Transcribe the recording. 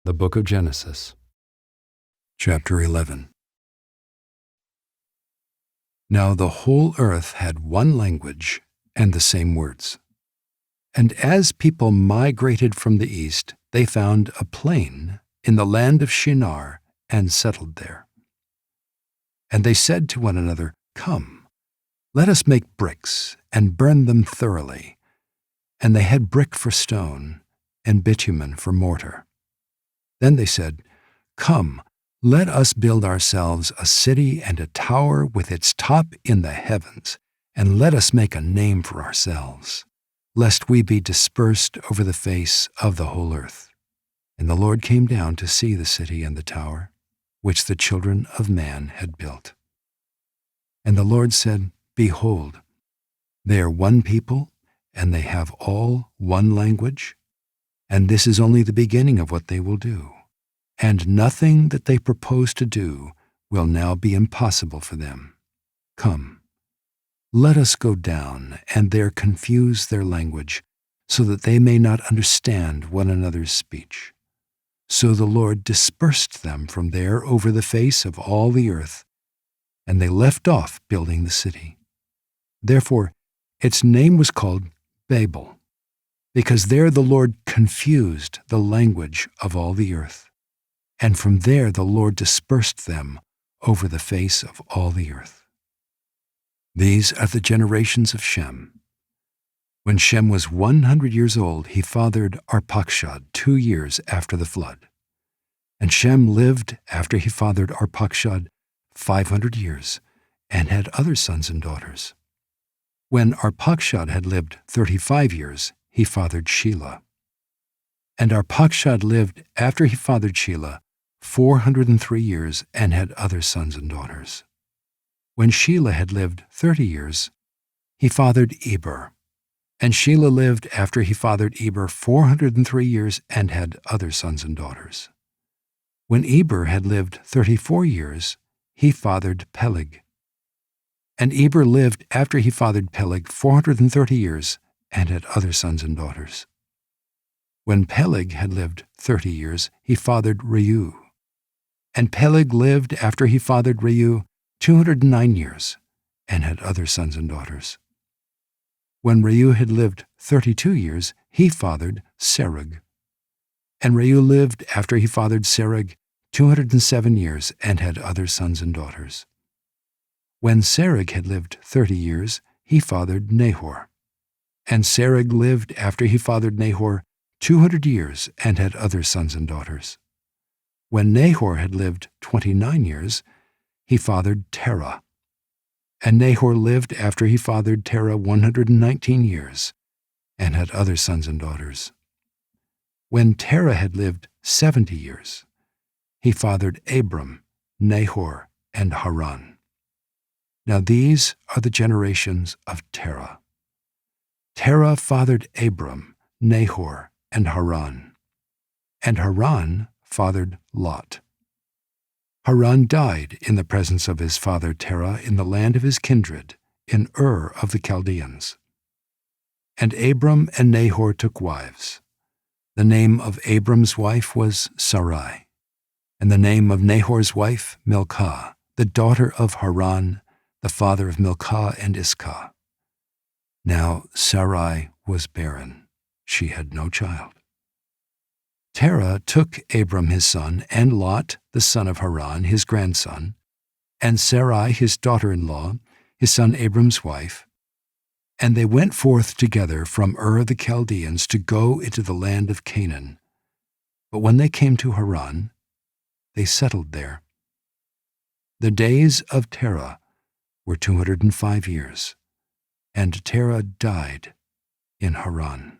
The Book of Genesis, Chapter 11. Now the whole earth had one language and the same words. And as people migrated from the east, they found a plain in the land of Shinar and settled there. And they said to one another, "Come, let us make bricks and burn them thoroughly." And they had brick for stone and bitumen for mortar. Then they said, "Come, let us build ourselves a city and a tower with its top in the heavens, and let us make a name for ourselves, lest we be dispersed over the face of the whole earth." And the Lord came down to see the city and the tower, which the children of man had built. And the Lord said, "Behold, they are one people, and they have all one language, and this is only the beginning of what they will do. And nothing that they propose to do will now be impossible for them. Come, let us go down and there confuse their language, so that they may not understand one another's speech." So the Lord dispersed them from there over the face of all the earth, and they left off building the city. Therefore its name was called Babel, because there the Lord confused the language of all the earth. And from there the Lord dispersed them over the face of all the earth. These are the generations of Shem. When Shem was 100 years old, he fathered Arpachshad 2 years after the flood. And Shem lived after he fathered Arpachshad 500 years, and had other sons and daughters. When Arpachshad had lived 35 years, he fathered Shelah. And Arpachshad lived after he fathered Shelah 403 years, and had other sons and daughters. When Shelah had lived 30 years, he fathered Eber. And Shelah lived after he fathered Eber 403 years, and had other sons and daughters. When Eber had lived 34 years, he fathered Peleg. And Eber lived after he fathered Peleg 430 years, and had other sons and daughters. When Peleg had lived 30 years, he fathered Reu. And Peleg lived after he fathered Reu 209 years, and had other sons and daughters. When Reu had lived 32 years, he fathered Serug. And Reu lived after he fathered Serug 207 years, and had other sons and daughters. When Serug had lived 30 years, he fathered Nahor. And Serug lived after he fathered Nahor 200 years, and had other sons and daughters. When Nahor had lived 29 years, he fathered Terah. And Nahor lived after he fathered Terah 119 years, and had other sons and daughters. When Terah had lived 70 years, he fathered Abram, Nahor, and Haran. Now these are the generations of Terah. Terah fathered Abram, Nahor, and Haran. And Haran fathered Lot. Haran died in the presence of his father Terah in the land of his kindred, in Ur of the Chaldeans. And Abram and Nahor took wives. The name of Abram's wife was Sarai, and the name of Nahor's wife Milcah, the daughter of Haran, the father of Milcah and Iscah. Now Sarai was barren; she had no child. Terah took Abram his son, and Lot, the son of Haran, his grandson, and Sarai his daughter-in-law, his son Abram's wife, and they went forth together from Ur of the Chaldeans to go into the land of Canaan. But when they came to Haran, they settled there. The days of Terah were 205 years, and Terah died in Haran.